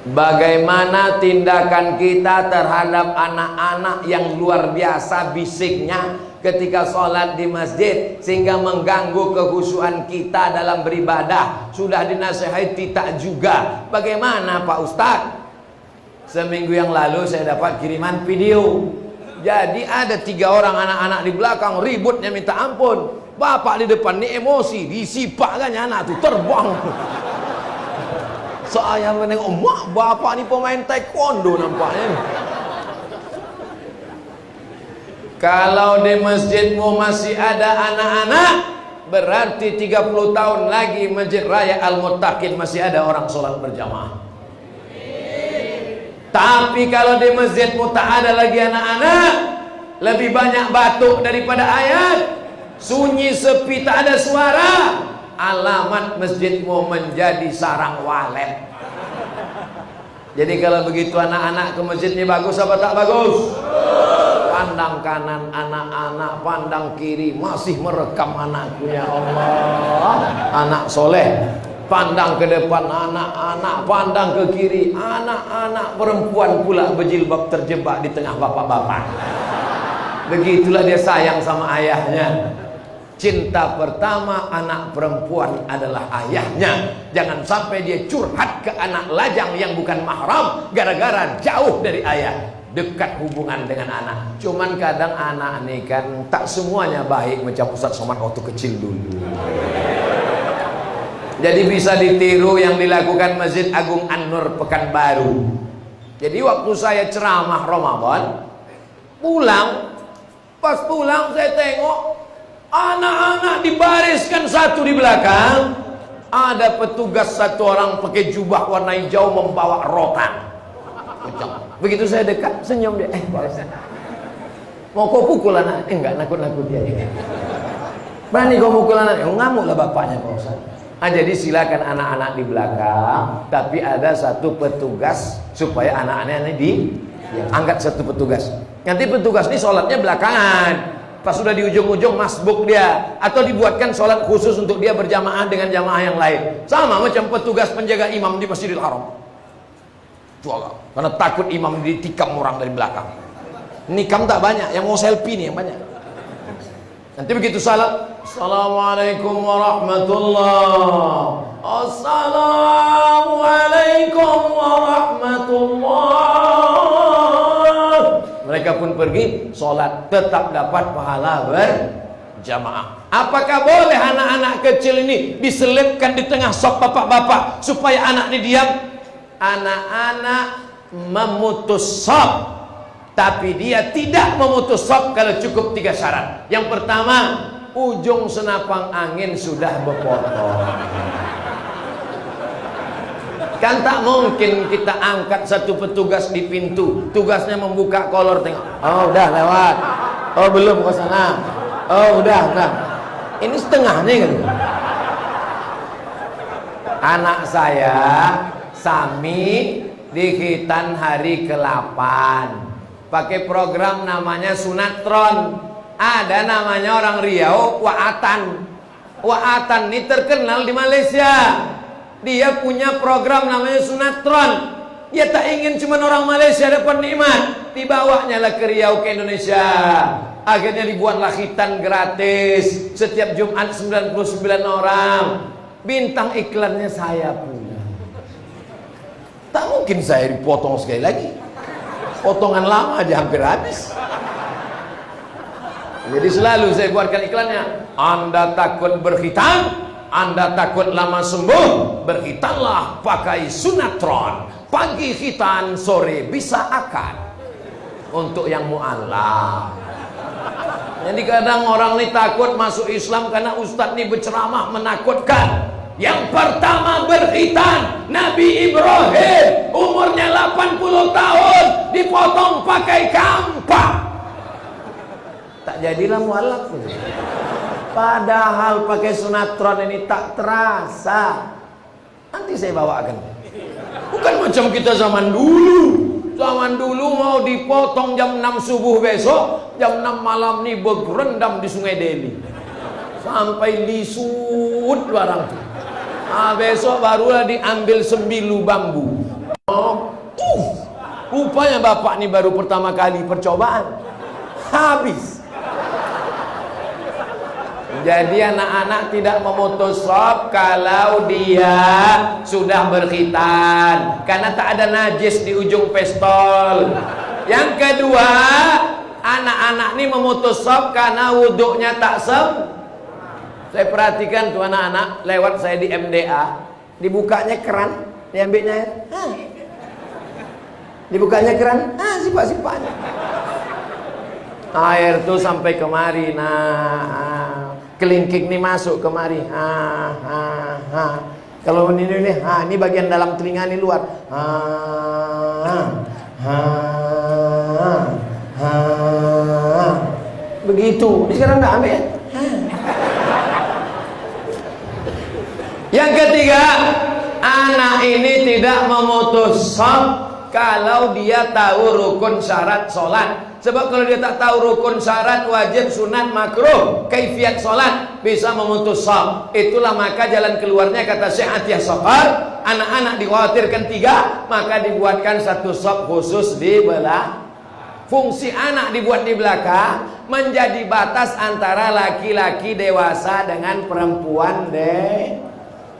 Bagaimana tindakan kita terhadap anak-anak yang luar biasa bisiknya ketika sholat di masjid sehingga mengganggu kekhusyuan kita dalam beribadah? Sudah dinasihati tak juga. Bagaimana Pak Ustadz? Seminggu yang lalu saya dapat kiriman video. Jadi ada 3 orang anak-anak di belakang ributnya minta ampun. Bapak di depan ini emosi, disipakkannya anak tuh terbang. Saya menengok, mak bapak ni pemain taekwondo nampaknya. Kalau di masjidmu masih ada anak-anak, berarti 30 tahun lagi Masjid Raya Al-Muttaqin masih ada orang sholat berjamaah. Tapi kalau di masjidmu tak ada lagi anak-anak, lebih banyak batuk daripada ayat, sunyi sepi tak ada suara, alamat masjidmu menjadi sarang walet. Jadi kalau begitu anak-anak ke masjidnya bagus apa tak bagus? Pandang kanan anak-anak, pandang kiri, masih merekam anakku, ya Allah, anak soleh. Pandang ke depan anak-anak, pandang ke kiri anak-anak perempuan pula berjilbab terjebak di tengah bapak-bapak. Begitulah dia sayang sama ayahnya. Cinta pertama anak perempuan adalah ayahnya. Jangan sampai dia curhat ke anak lajang yang bukan mahram gara-gara jauh dari ayah. Dekat hubungan dengan anak. Cuman kadang anak ini kan tak semuanya baik macam Ustaz Somad waktu kecil dulu. Jadi bisa ditiru yang dilakukan Masjid Agung An-Nur Pekanbaru. Jadi waktu saya ceramah Ramadan, pas pulang saya tengok anak-anak dibariskan satu di belakang. Ada petugas 1 orang pakai jubah warna hijau membawa rotan. Begitu saya dekat, senyum dia. Mau kau pukul anak? Enggak, nakut-nakut dia. Berani kau pukul anak? Ngamuklah bapaknya Pak Ustaz. Jadi silakan anak-anak di belakang, tapi ada 1 petugas supaya anak-anak ini diangkat 1 petugas. Nanti petugas ini sholatnya belakangan. Pas sudah di ujung-ujung masbuk dia, atau dibuatkan sholat khusus untuk dia berjamaah dengan jamaah yang lain. Sama macam petugas penjaga imam di Masjidil Haram. Karena takut imam ditikam orang dari belakang. Nikam tak banyak, yang mau selfie nih yang banyak. Nanti begitu salat, assalamualaikum warahmatullah, assalamualaikum warahmatullah. Mereka pun pergi sholat, tetap dapat pahala berjamaah. Apakah boleh anak-anak kecil ini diselipkan di tengah saf bapak-bapak supaya anak ini diam? Anak-anak memutus saf, tapi dia tidak memutus saf kalau cukup 3 syarat. Yang pertama, ujung senapang angin sudah berpotong. Kan tak mungkin kita angkat 1 petugas di pintu, tugasnya membuka kolor, tengok, oh udah lewat, oh belum ke sana, oh udah, nah ini setengahnya kan. Anak saya Sami di Khitan hari ke-8 pakai program namanya Sunatron. Ada namanya orang Riau Wa'atan. Wa'atan ini terkenal di Malaysia. Dia punya program namanya Sunatron. Dia tak ingin cuma orang Malaysia dapat nikmat, dibawanya lah ke Riau, ke Indonesia. Akhirnya dibuatlah khitan gratis setiap Jumat 99 orang. Bintang iklannya saya punya. Tak mungkin saya dipotong sekali lagi. Potongan lama aja hampir habis. Jadi selalu saya buatkan iklannya. Anda takut berkhitan, Anda takut lama sembuh, berkhitanlah pakai Sunatron. Pagi khitan, sore bisa akad. Untuk yang mu'alaf. Jadi kadang orang ini takut masuk Islam karena ustadz ini berceramah menakutkan. Yang pertama berkhitan, Nabi Ibrahim umurnya 80 tahun dipotong pakai kampak. Tak jadilah mualaf. Padahal pakai Sunatron ini tak terasa. Nanti saya bawakan. Bukan macam kita zaman dulu. Zaman dulu mau dipotong jam 6 subuh besok, jam 6 malam nih bergerendam di Sungai Deli. Sampai lisut barang. Besok barulah diambil sembilu bambu. Rupanya bapak ini baru pertama kali percobaan, habis. Jadi anak-anak tidak memutus shop kalau dia sudah berkhitan, karena tak ada najis di ujung pistol. Yang kedua, anak-anak ini memutus shop karena wuduknya tak Saya perhatikan tuh anak-anak lewat saya di MDA, dibukanya keran, diambilnya air, dibukanya keran, sipak-sipaknya. Air tuh sampai kemari, kelingking nih masuk kemari, kalau ini bagian dalam telinga ini luar, begitu. Sekarang udah ambil. Yang ketiga, anak ini tidak memutus shop kalau dia tahu rukun syarat sholat. Sebab kalau dia tak tahu rukun syarat, wajib, sunat, makruh, kaifiat sholat, bisa memutus shop. Itulah maka jalan keluarnya, kata Syekh Atiyah Safar, anak-anak dikhawatirkan 3, maka dibuatkan satu shop khusus di belah. Fungsi anak dibuat di belakang menjadi batas antara laki-laki dewasa dengan perempuan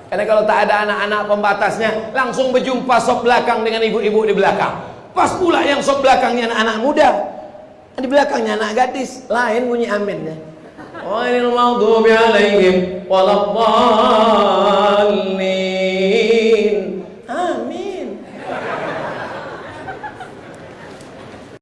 Karena kalau tak ada anak-anak pembatasnya, langsung berjumpa shop belakang dengan ibu-ibu di belakang. Pas pula yang shop belakangnya anak-anak muda, di belakangnya anak gadis, lain bunyi aminnya. Ghairil maghdubi alaihim waladdallin.